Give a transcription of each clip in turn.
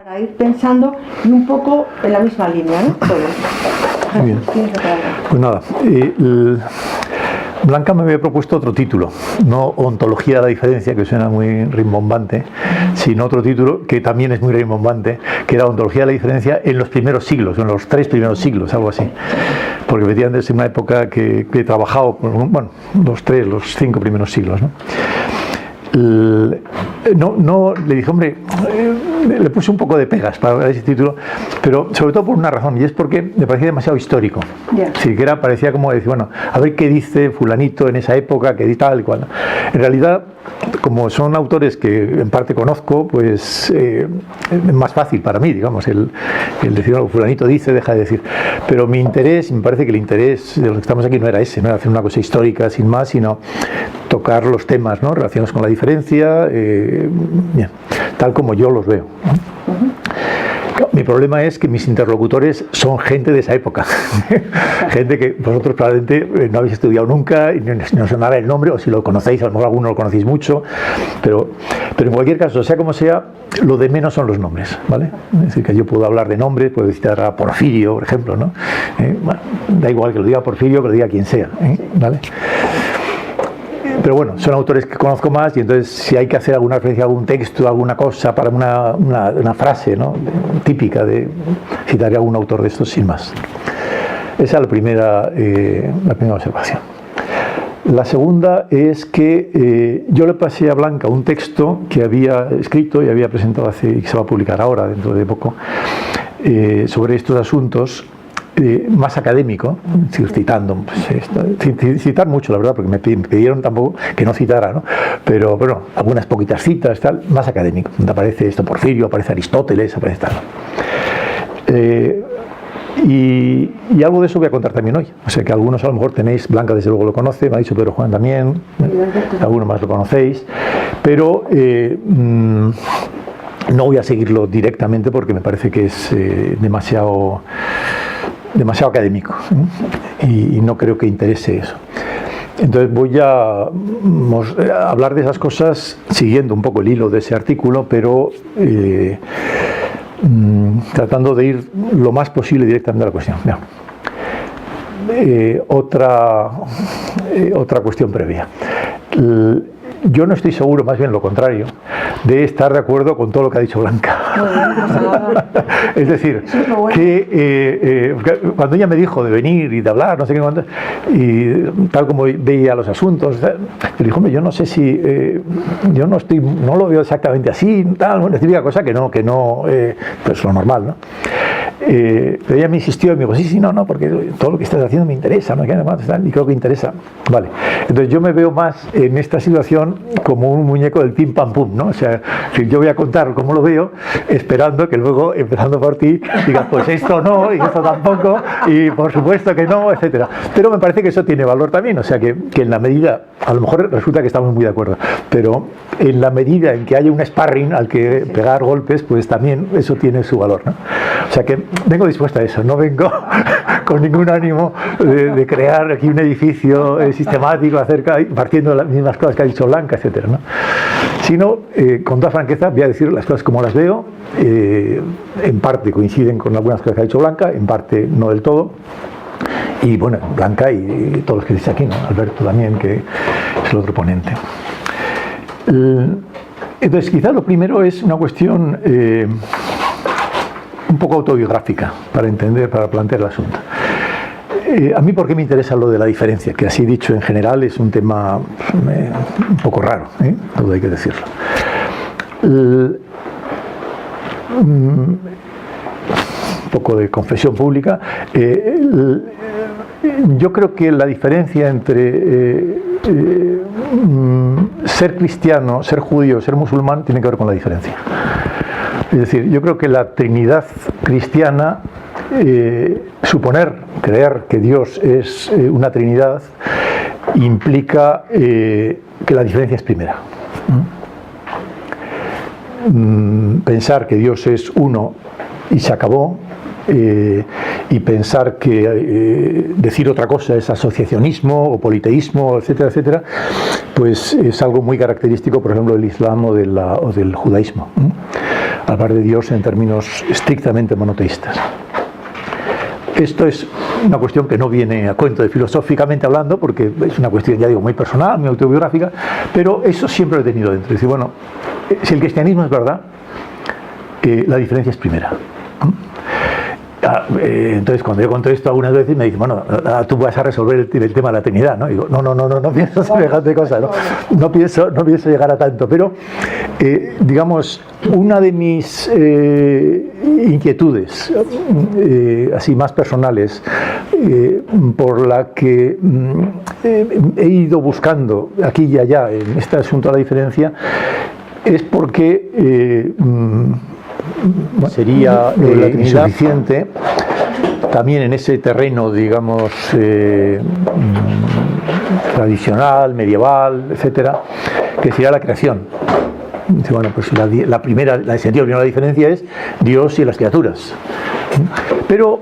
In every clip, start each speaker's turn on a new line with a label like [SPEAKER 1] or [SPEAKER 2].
[SPEAKER 1] Para ir pensando y un poco en la misma línea, ¿no? Todos.
[SPEAKER 2] Muy bien. Pues nada, Blanca me había propuesto otro título, no Ontología de la diferencia, que suena muy rimbombante, sino otro título que también es muy rimbombante, que era Ontología de la diferencia en los primeros siglos, en los 3 primeros siglos, algo así. Porque efectivamente es una época que he trabajado, bueno, los 5 primeros siglos, ¿no? No, le dije, hombre, le puse un poco de pegas para ese título, pero sobre todo por una razón, y es porque me parecía demasiado histórico.
[SPEAKER 1] Yeah.
[SPEAKER 2] Sí, que parecía como decir, bueno, a ver qué dice fulanito en esa época, qué dice tal y cual. En realidad, como son autores que en parte conozco, pues es más fácil para mí, digamos, el decir algo, fulanito dice, deja de decir. Pero mi interés, me parece que el interés de los que estamos aquí no era ese, no era hacer una cosa histórica sin más, sino tocar los temas, ¿no?, relacionados con la diferencia, bien, tal como yo los veo. Mi problema es que mis interlocutores son gente de esa época, gente que vosotros probablemente no habéis estudiado nunca y no os sonará el nombre, o si lo conocéis, a lo mejor alguno lo conocéis mucho, pero en cualquier caso, sea como sea, lo de menos son los nombres, ¿vale? Es decir, que yo puedo hablar de nombres, puedo citar a Porfirio, por ejemplo, ¿no? Bueno, da igual que lo diga Porfirio, que lo diga quien sea, ¿vale? Pero bueno, son autores que conozco más y entonces si hay que hacer alguna referencia a algún texto, alguna cosa para una frase, ¿no?, típica, citaré a algún autor de estos sin más. Esa es la primera observación. La segunda es que yo le pasé a Blanca un texto que había escrito y había presentado y que se va a publicar ahora, dentro de poco, sobre estos asuntos, más académico, citando, pues, citar mucho, la verdad, porque me pidieron tampoco que no citara, ¿no? Pero bueno, algunas poquitas citas, tal, más académico, donde aparece esto Porfirio, aparece Aristóteles, aparece tal. Y algo de eso voy a contar también hoy. O sea que algunos a lo mejor tenéis, Blanca desde luego lo conoce, me ha dicho Pedro Juan también, algunos más lo conocéis, pero no voy a seguirlo directamente porque me parece que es demasiado académico, y no creo que interese eso. Entonces voy a hablar de esas cosas siguiendo un poco el hilo de ese artículo, pero tratando de ir lo más posible directamente a la cuestión. Otra cuestión previa. Yo no estoy seguro, más bien lo contrario, de estar de acuerdo con todo lo que ha dicho Blanca. Es decir, que cuando ella me dijo de venir y de hablar, no sé qué cuánto, y tal como veía los asuntos, yo le dije, hombre, yo no sé si, yo no lo veo exactamente así, tal, una típica cosa que no, pues lo normal, ¿no? Pero ella me insistió y me dijo, sí, no, porque todo lo que estás haciendo me interesa, ¿no? Y creo que interesa. Vale. Entonces yo me veo más en esta situación como un muñeco del pim pam pum, ¿no? O sea, si yo voy a contar cómo lo veo, esperando que luego, empezando por ti, digas, pues esto no, y esto tampoco, y por supuesto que no, etcétera. Pero me parece que eso tiene valor también, o sea, que en la medida, a lo mejor resulta que estamos muy de acuerdo, pero en la medida en que haya un sparring al que pegar golpes, pues también eso tiene su valor, ¿no? O sea que vengo dispuesta a eso, no vengo con ningún ánimo de crear aquí un edificio sistemático partiendo de las mismas cosas que ha dicho Blanca, etcétera, ¿no? Sino, con toda franqueza, voy a decir las cosas como las veo, en parte coinciden con algunas cosas que ha dicho Blanca, en parte no del todo, y bueno, Blanca y todos los que dice aquí, ¿no? Alberto también, que es el otro ponente. Entonces, quizás lo primero es una cuestión un poco autobiográfica para plantear el asunto. A mí, ¿por qué me interesa lo de la diferencia? Que así dicho en general es un tema un poco raro, todo hay que decirlo. Un poco de confesión pública. Yo creo que la diferencia entre ser cristiano, ser judío, ser musulmán tiene que ver con la diferencia. Es decir, yo creo que la Trinidad cristiana, creer que Dios es una Trinidad, implica que la diferencia es primera. Pensar que Dios es uno y se acabó, y pensar que decir otra cosa es asociacionismo o politeísmo, etcétera, etcétera, pues es algo muy característico, por ejemplo, del Islam o del judaísmo. hablar de Dios en términos estrictamente monoteístas. Esto es una cuestión que no viene a cuento de filosóficamente hablando, porque es una cuestión, ya digo, muy personal, muy autobiográfica, pero eso siempre lo he tenido dentro. Es decir, bueno, si el cristianismo es verdad, la diferencia es primera. Entonces, cuando yo conto esto algunas veces me dicen, bueno, tú vas a resolver el tema de la Trinidad, ¿no? Y digo, no pienso semejante cosa, no pienso llegar a tanto, pero digamos, una de mis inquietudes así más personales, por la que he ido buscando aquí y allá en este asunto de la diferencia, es porque sería insuficiente también en ese terreno, digamos, tradicional, medieval, etcétera, que sería la creación. Bueno, pues la primera, el sentido primero de la diferencia es Dios y las criaturas. Pero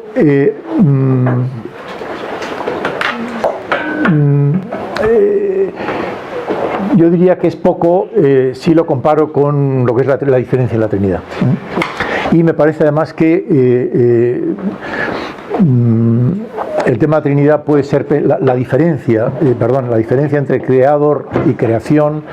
[SPEAKER 2] yo diría que es poco si lo comparo con lo que es la diferencia en la Trinidad. Y me parece además que el tema de la Trinidad puede ser la diferencia entre creador y creación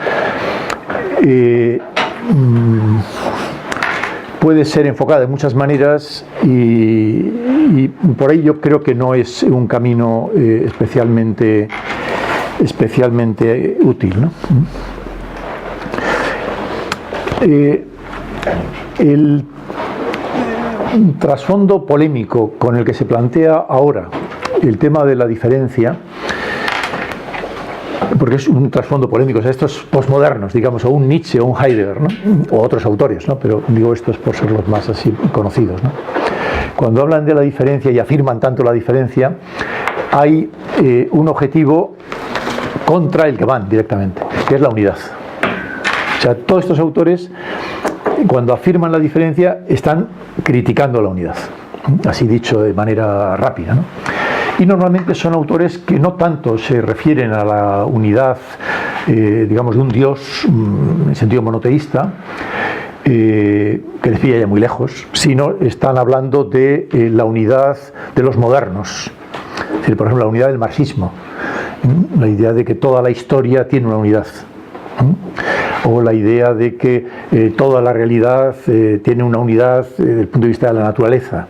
[SPEAKER 2] puede ser enfocada de muchas maneras y por ahí yo creo que no es un camino especialmente útil, ¿no? El trasfondo polémico con el que se plantea ahora el tema de la diferencia, porque es un trasfondo polémico, o sea, estos posmodernos, digamos, o un Nietzsche o un Heidegger, ¿no? O otros autores, ¿no? Pero digo estos por ser los más así conocidos, ¿no? Cuando hablan de la diferencia y afirman tanto la diferencia, hay un objetivo contra el que van directamente, que es la unidad. O sea, todos estos autores, cuando afirman la diferencia, están criticando la unidad, así dicho de manera rápida, ¿no? Y normalmente son autores que no tanto se refieren a la unidad, digamos, de un Dios en sentido monoteísta, que les pilla ya muy lejos, sino están hablando de la unidad de los modernos. Es decir, por ejemplo, la unidad del marxismo, la idea de que toda la historia tiene una unidad, o la idea de que toda la realidad tiene una unidad desde el punto de vista de la naturaleza,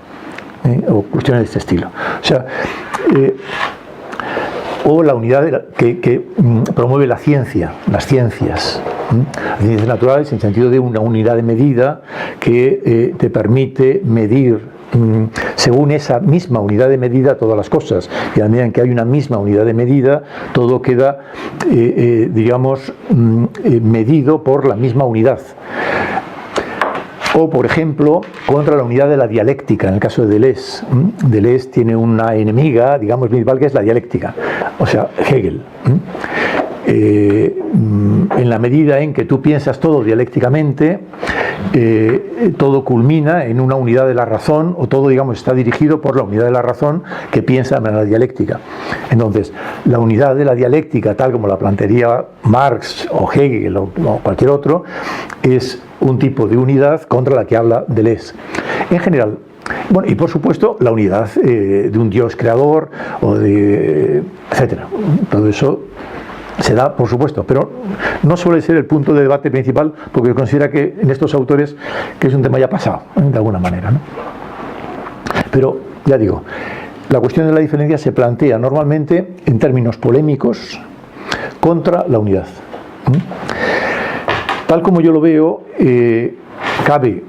[SPEAKER 2] o cuestiones de este estilo. O sea, o la unidad que promueve la ciencia, las ciencias naturales, en el sentido de una unidad de medida que te permite medir según esa misma unidad de medida todas las cosas, y a medida en que hay una misma unidad de medida todo queda digamos medido por la misma unidad. O, por ejemplo, contra la unidad de la dialéctica, en el caso de Deleuze. Deleuze tiene una enemiga, digamos, principal, que es la dialéctica, o sea, Hegel. En la medida en que tú piensas todo dialécticamente, todo culmina en una unidad de la razón, o todo, digamos, está dirigido por la unidad de la razón que piensa en la dialéctica. Entonces, la unidad de la dialéctica, tal como la plantearía Marx o Hegel o cualquier otro, es un tipo de unidad contra la que habla Deleuze. En general, bueno, y por supuesto la unidad de un Dios creador o de etcétera. Todo eso se da, por supuesto, pero no suele ser el punto de debate principal, porque considera que en estos autores que es un tema ya pasado, de alguna manera, ¿no? Pero ya digo, la cuestión de la diferencia se plantea normalmente en términos polémicos contra la unidad. Tal como yo lo veo, cabe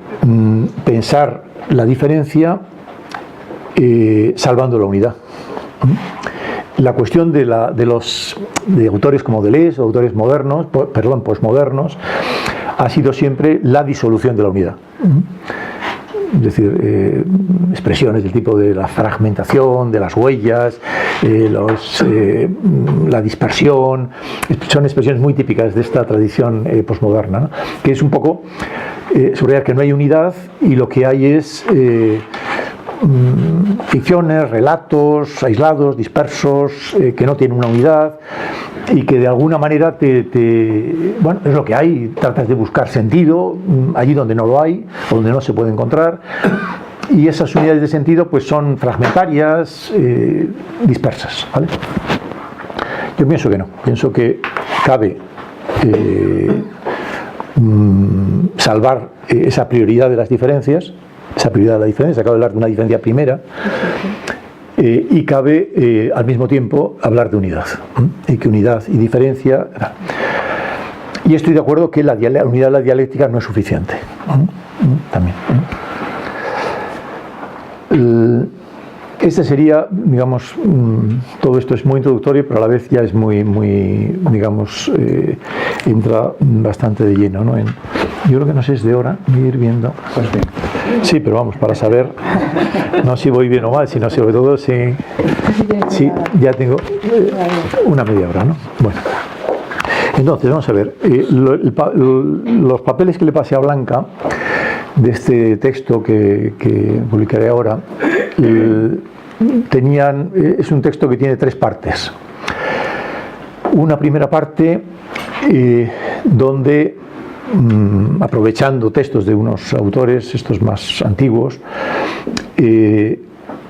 [SPEAKER 2] pensar la diferencia salvando la unidad. La cuestión de autores como Deleuze, o autores modernos, posmodernos, ha sido siempre la disolución de la unidad. Es decir, expresiones del tipo de la fragmentación, de las huellas, la dispersión, son expresiones muy típicas de esta tradición posmoderna, ¿no? Que es un poco subrayar que no hay unidad y lo que hay es ficciones, relatos aislados, dispersos, que no tienen una unidad y que de alguna manera bueno, es lo que hay, tratas de buscar sentido allí donde no lo hay o donde no se puede encontrar, y esas unidades de sentido pues son fragmentarias, dispersas, ¿vale? Yo pienso que no, pienso que cabe salvar esa prioridad de las diferencias, cabe hablar de una diferencia primera, y cabe al mismo tiempo hablar de unidad, y que unidad y diferencia, y estoy de acuerdo que la unidad de la dialéctica no es suficiente, también. Este sería, digamos, todo esto es muy introductorio, pero a la vez ya es muy digamos, entra bastante de lleno, ¿no? Yo creo que no sé, es de hora, voy a ir viendo. Pues bien. Sí, pero vamos, para saber, no si voy bien o mal, sino sobre todo si ya tengo una media hora, ¿no? Bueno, entonces, vamos a ver, los papeles que le pasé a Blanca de este texto que publicaré ahora, es un texto que tiene 3 partes. Una primera parte donde, aprovechando textos de unos autores, estos más antiguos,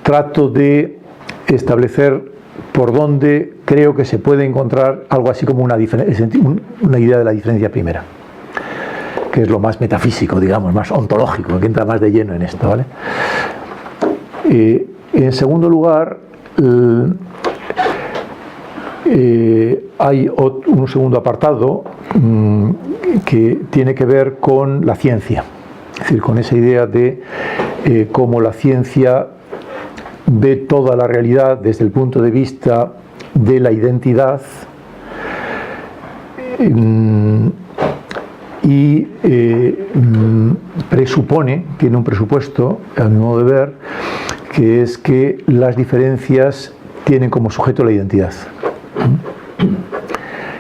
[SPEAKER 2] trato de establecer por dónde creo que se puede encontrar algo así como una idea de la diferencia primera, que es lo más metafísico, digamos, más ontológico, que entra más de lleno en esto, ¿vale? En segundo lugar, hay un segundo apartado que tiene que ver con la ciencia, es decir, con esa idea de cómo la ciencia ve toda la realidad desde el punto de vista de la identidad, y tiene un presupuesto, a mi modo de ver, que es que las diferencias tienen como sujeto la identidad.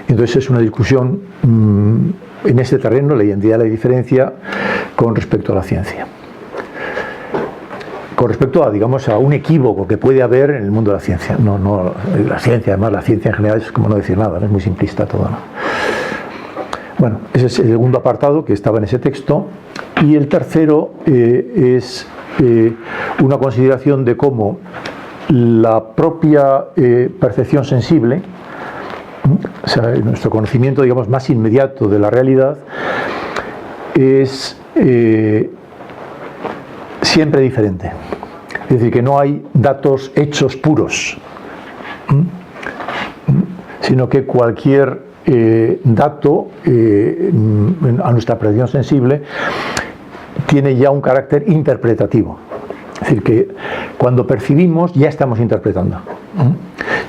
[SPEAKER 2] Entonces es una discusión en este terreno, la identidad y la diferencia, con respecto a la ciencia. Con respecto a, digamos, a un equívoco que puede haber en el mundo de la ciencia. No la ciencia, además la ciencia en general es como no decir nada, ¿no? Es muy simplista todo, ¿no? Bueno, ese es el segundo apartado que estaba en ese texto, y el tercero es una consideración de cómo la propia percepción sensible, o sea, nuestro conocimiento, digamos, más inmediato de la realidad, es siempre diferente. Es decir, que no hay datos hechos puros, sino que cualquier dato a nuestra percepción sensible tiene ya un carácter interpretativo. Es decir, que cuando percibimos ya estamos interpretando.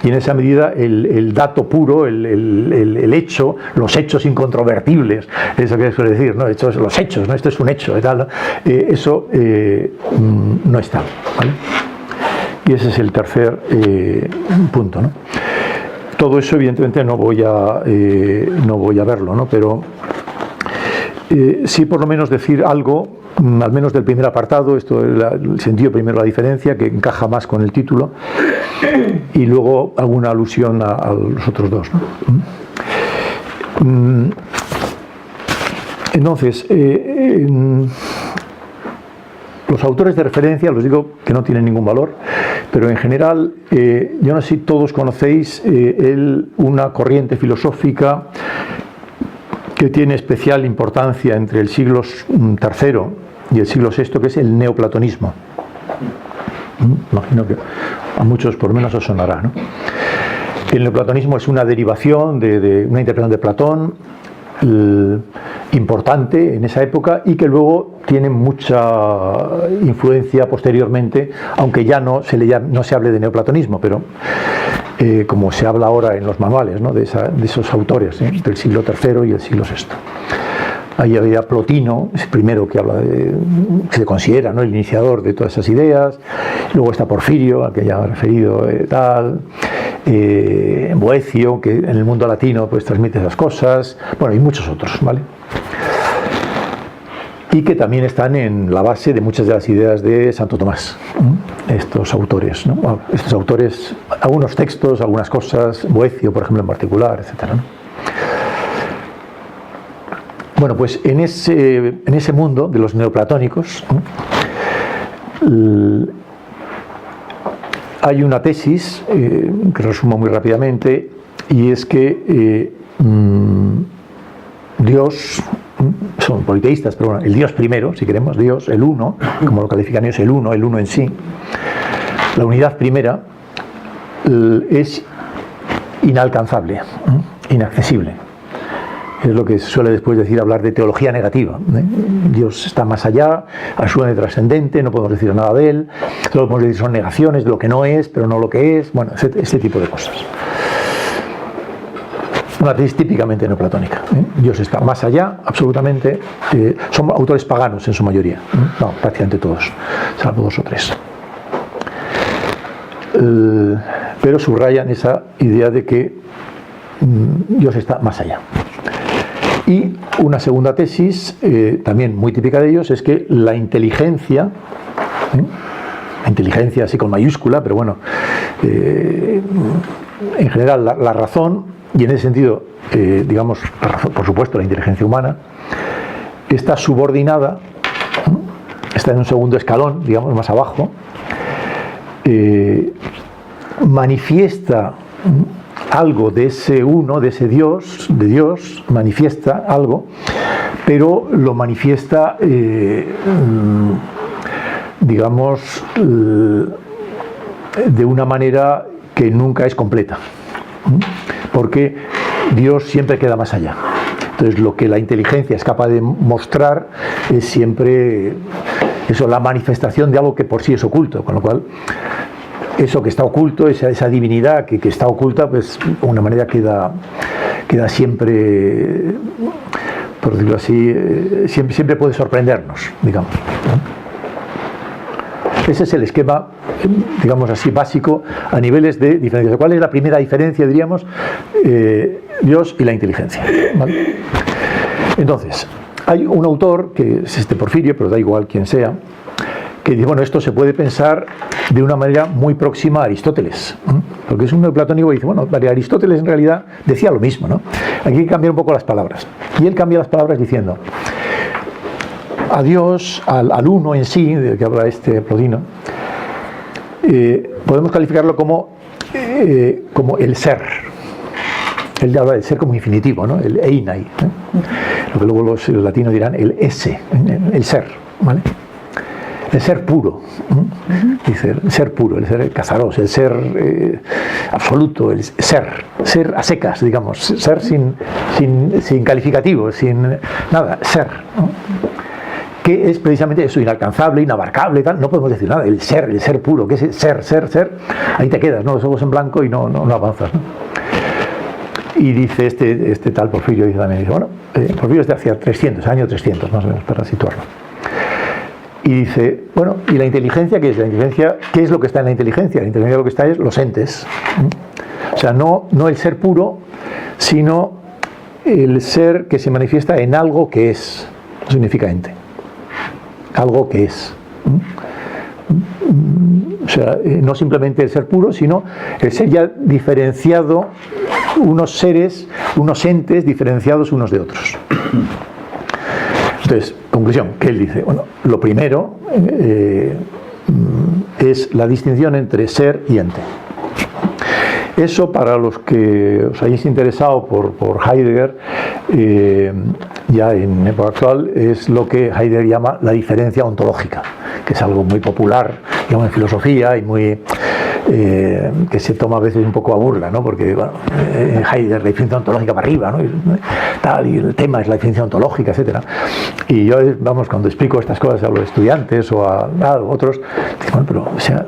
[SPEAKER 2] Y en esa medida el dato puro, el hecho, los hechos incontrovertibles, eso que suele decir, ¿no? Los hechos, ¿no? Esto es un hecho, tal, ¿no? Eso no está, ¿vale? Y ese es el tercer punto, ¿no? Todo eso evidentemente no voy a verlo, ¿no? Pero sí por lo menos decir algo, al menos del primer apartado, esto es el sentido primero, la diferencia, que encaja más con el título, y luego alguna alusión a los otros dos, ¿no? Entonces, los autores de referencia, los digo que no tienen ningún valor, pero en general, yo no sé si todos conocéis una corriente filosófica que tiene especial importancia entre el siglo III y el siglo VI, que es el neoplatonismo. Imagino que a muchos por lo menos os sonará, ¿no? El neoplatonismo es una derivación de una interpretación de Platón importante en esa época, y que luego tiene mucha influencia posteriormente, aunque ya no se hable de neoplatonismo, pero como se habla ahora en los manuales, ¿no? de esos autores, del siglo III y el siglo VI. Ahí había Plotino, es el primero que habla se considera, ¿no?, el iniciador de todas esas ideas. Luego está Porfirio, al que ya he referido, Boecio, que en el mundo latino pues transmite esas cosas, bueno, y muchos otros, ¿vale? y que también están en la base de muchas de las ideas de Santo Tomás, estos autores, ¿no? Bueno, estos autores, algunos textos, algunas cosas, Boecio, por ejemplo, en particular, etcétera, ¿no? Bueno, pues en ese mundo de los neoplatónicos, ¿no?, hay una tesis que resumo muy rápidamente, y es que Dios, son politeístas, pero bueno, el Dios primero, si queremos, Dios, el uno, como lo califican ellos, el uno en sí, la unidad primera, es inalcanzable, inaccesible. Es lo que se suele después decir, hablar de teología negativa, ¿eh? Dios está más allá, absolutamente trascendente, no podemos decir nada de él, solo podemos decir son negaciones de lo que no es, pero no lo que es, bueno, ese tipo de cosas. Una tesis típicamente neoplatónica, ¿eh? Dios está más allá, absolutamente. Son autores paganos en su mayoría, ¿eh? No, prácticamente todos, salvo 2 o 3. Pero subrayan esa idea de que Dios está más allá. Y una segunda tesis, también muy típica de ellos, es que la inteligencia así con mayúscula, pero bueno, en general la razón, y en ese sentido, digamos, la razón, por supuesto, la inteligencia humana, está subordinada, está en un segundo escalón, digamos, más abajo, manifiesta algo de ese uno, de ese Dios, de Dios, manifiesta algo, pero lo manifiesta, digamos, de una manera que nunca es completa, porque Dios siempre queda más allá. Entonces, lo que la inteligencia es capaz de mostrar es siempre eso, la manifestación de algo que por sí es oculto, con lo cual eso que está oculto, esa divinidad que está oculta, pues de alguna manera queda siempre, por decirlo así, siempre puede sorprendernos, digamos, ¿no? Ese es el esquema, digamos así, básico a niveles de diferencia. ¿Cuál es la primera diferencia, diríamos? Dios y la inteligencia, ¿vale? Entonces, hay un autor, que es Porfirio, pero da igual quién sea, que dice, bueno, esto se puede pensar de una manera muy próxima a Aristóteles, ¿no? Porque es un neoplatónico que dice, bueno, Aristóteles en realidad decía lo mismo, ¿no? Aquí hay que cambiar un poco las palabras. Y él cambia las palabras diciendo, a Dios, al uno en sí, del que habla Plotino, podemos calificarlo como el ser. Él habla del ser como infinitivo, ¿no? El einai, ¿eh? Lo que luego los latinos dirán el ese, el ser, ¿vale? El ser puro, ¿eh? Dice, el ser puro, el ser cazaros, el ser absoluto, el ser a secas, digamos, ser sin calificativo, sin nada, ser, ¿no? Que es precisamente eso, inalcanzable, inabarcable, tal, no podemos decir nada, el ser puro, que es ser, ahí te quedas, ¿no? Los ojos en blanco y no avanzas, ¿no? Y dice este tal Porfirio, dice también, bueno, Porfirio es de hacia 300, año 300 más o menos, para situarlo. Y dice, bueno, ¿y la inteligencia qué es? La inteligencia, ¿qué es lo que está en la inteligencia? La inteligencia lo que está es los entes. O sea, no el ser puro, sino el ser que se manifiesta en algo que es. Eso significa ente. Algo que es. O sea, no simplemente el ser puro, sino el ser ya diferenciado, unos seres, unos entes diferenciados unos de otros. Entonces, conclusión, que él dice, bueno, lo primero es la distinción entre ser y ente. Eso, para los que os hayáis interesado por Heidegger, ya en época actual, es lo que Heidegger llama la diferencia ontológica, que es algo muy popular, digamos, en filosofía y muy que se toma a veces un poco a burla, ¿no? Porque bueno, Heidegger, la diferencia ontológica para arriba, ¿no? Y el tema es la diferencia ontológica, etcétera. Y yo, vamos, cuando explico estas cosas a los estudiantes o a otros, digo, bueno, pero, o sea,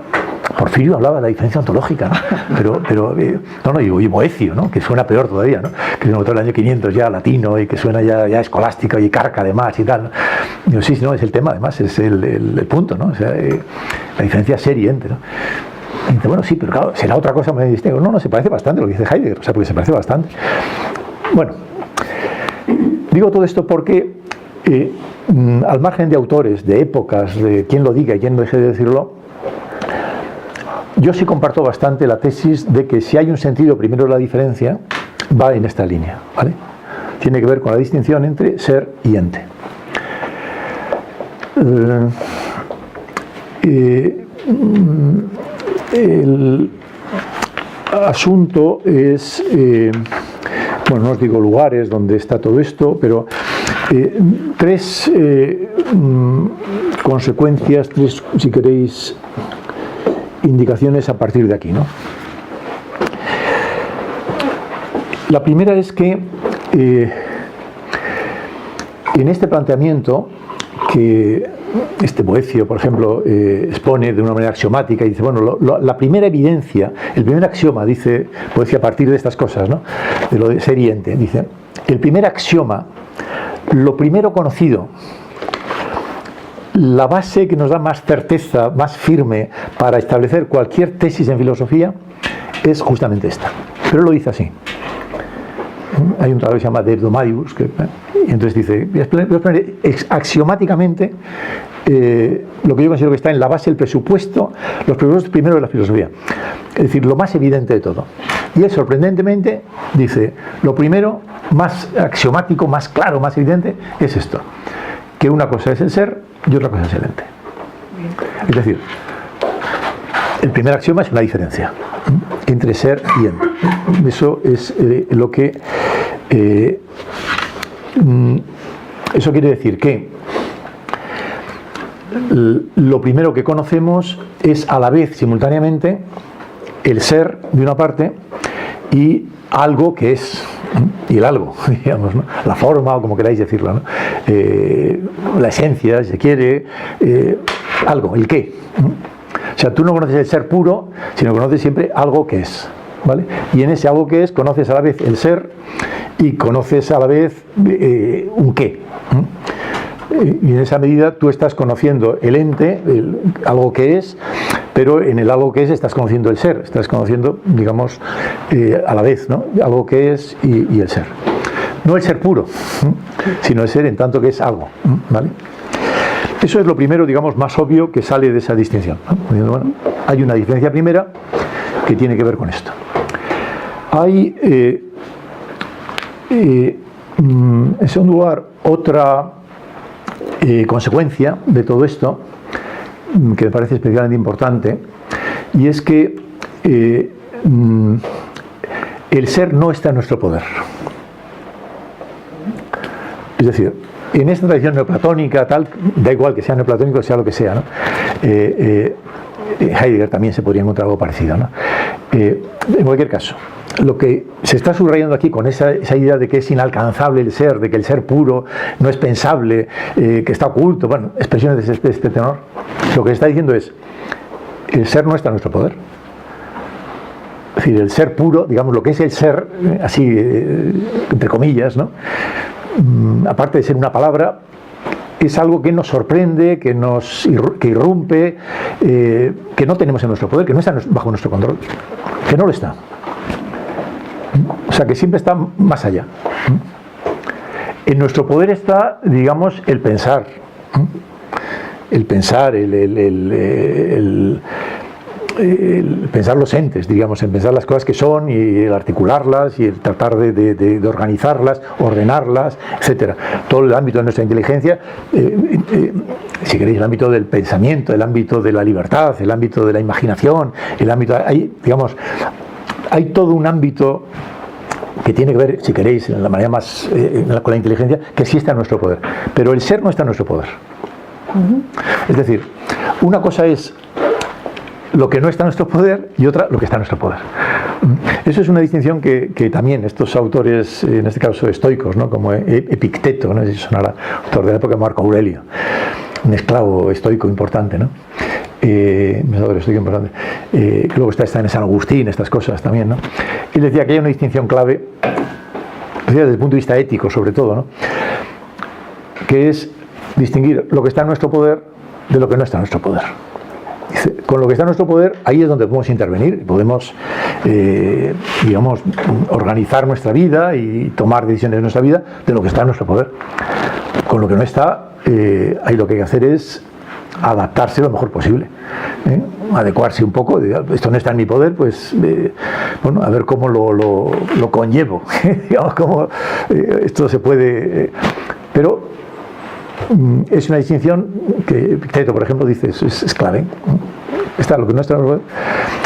[SPEAKER 2] Porfirio hablaba de la diferencia ontológica, ¿no? Pero y Boecio, ¿no? Que suena peor todavía, ¿no? Que es un autor del año 500 ya latino y que suena ya escolástico y carca además y tal, ¿no? Digo, sí, no, es el tema además, es el punto, ¿no? O sea, la diferencia ser y ente, ¿no? Y dice, bueno, sí, pero claro, será otra cosa muy distinta. No, se parece bastante a lo que dice Heidegger, o sea, porque se parece bastante. Bueno, digo todo esto porque al margen de autores, de épocas, de quién lo diga y quién deje de decirlo, yo sí comparto bastante la tesis de que si hay un sentido primero de la diferencia, va en esta línea, ¿vale? Tiene que ver con la distinción entre ser y ente. El asunto es, bueno, no os digo lugares donde está todo esto, pero tres consecuencias, tres, si queréis, indicaciones a partir de aquí, ¿no? La primera es que en este planteamiento que este Boecio, por ejemplo, expone de una manera axiomática y dice, bueno, la primera evidencia, el primer axioma, dice Boecio a partir de estas cosas, ¿no? De lo de ser y ente, dice, el primer axioma, lo primero conocido, la base que nos da más certeza, más firme para establecer cualquier tesis en filosofía es justamente esta. Pero lo dice así. Hay un trabajo que se llama De Hebdomadius, y entonces dice, voy a exponer axiomáticamente lo que yo considero que está en la base del presupuesto, los presupuestos primeros de la filosofía. Es decir, lo más evidente de todo. Y él, sorprendentemente, dice, lo primero, más axiomático, más claro, más evidente, es esto. Que una cosa es el ser y otra cosa es el ente. Es decir, el primer axioma es una diferencia entre ser y ente. Eso es lo que... eso quiere decir que lo primero que conocemos es a la vez, simultáneamente, el ser de una parte y algo que es, y el algo, digamos, ¿no? La forma, o como queráis decirlo, ¿no? La esencia, si se quiere, algo, el qué. O sea, tú no conoces el ser puro, sino conoces siempre algo que es, ¿vale? Y en ese algo que es, conoces a la vez el ser y conoces a la vez un qué. Y en esa medida tú estás conociendo el ente, algo que es, pero en el algo que es estás conociendo el ser, estás conociendo, digamos, a la vez, ¿no? Algo que es y el ser. No el ser puro, sino el ser en tanto que es algo, ¿vale? Eso es lo primero, digamos, más obvio que sale de esa distinción, ¿no? Bueno, hay una diferencia primera que tiene que ver con esto. Hay, en segundo lugar, otra consecuencia de todo esto que me parece especialmente importante, y es que el ser no está en nuestro poder. Es decir, en esta tradición neoplatónica, tal, da igual que sea neoplatónico, sea lo que sea, ¿no? Heidegger también se podría encontrar algo parecido, ¿no? En cualquier caso, lo que se está subrayando aquí con esa idea de que es inalcanzable el ser, de que el ser puro no es pensable, que está oculto, bueno, expresiones de este tenor, lo que se está diciendo es, el ser no está en nuestro poder. Es decir, el ser puro, digamos, lo que es el ser, así, entre comillas, ¿no? Aparte de ser una palabra, es algo que nos sorprende, que irrumpe, que no tenemos en nuestro poder, que no está bajo nuestro control, que no lo está. O sea, que siempre está más allá. En nuestro poder está, digamos, el pensar. El pensar, el pensar los entes, digamos, en pensar las cosas que son y el articularlas y el tratar de organizarlas, ordenarlas, etcétera. Todo el ámbito de nuestra inteligencia, si queréis, el ámbito del pensamiento, el ámbito de la libertad, el ámbito de la imaginación, el ámbito, hay todo un ámbito que tiene que ver, si queréis, en la manera más con la inteligencia, que sí está en nuestro poder, pero el ser no está en nuestro poder. Es decir, una cosa es lo que no está en nuestro poder y otra lo que está en nuestro poder. Eso es una distinción que también estos autores, en este caso estoicos, ¿no? Como Epicteto, no sé si sonará, autor de la época de Marco Aurelio, un esclavo estoico importante, ¿no? Estoico importante, que luego está en San Agustín, estas cosas también, ¿no? Él decía que hay una distinción clave, desde el punto de vista ético sobre todo, ¿no? Que es distinguir lo que está en nuestro poder de lo que no está en nuestro poder. Dice, con lo que está en nuestro poder, ahí es donde podemos intervenir, podemos, digamos, organizar nuestra vida y tomar decisiones de nuestra vida de lo que está en nuestro poder. Con lo que no está, ahí lo que hay que hacer es adaptarse lo mejor posible, adecuarse un poco. Esto no está en mi poder, pues bueno, a ver cómo lo conllevo, digamos, cómo esto se puede, pero es una distinción que Teto, por ejemplo, dice es clave. Está lo que no está,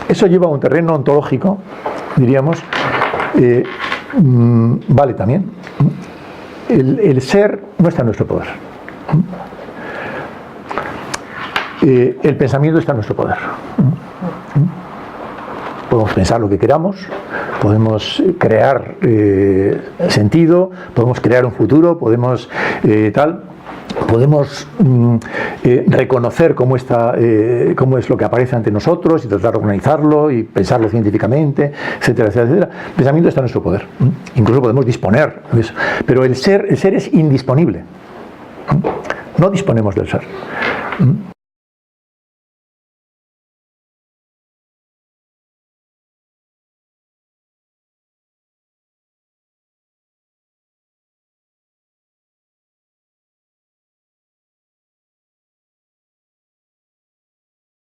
[SPEAKER 2] eso lleva a un terreno ontológico, diríamos, vale también. El ser no está en nuestro poder. El pensamiento está en nuestro poder. Podemos pensar lo que queramos, podemos crear sentido, podemos crear un futuro, podemos podemos reconocer cómo es lo que aparece ante nosotros y tratar de organizarlo y pensarlo científicamente, etcétera, etcétera, etcétera. El pensamiento está en nuestro poder. Incluso podemos disponer de eso. Pero el ser es indisponible. No disponemos del ser.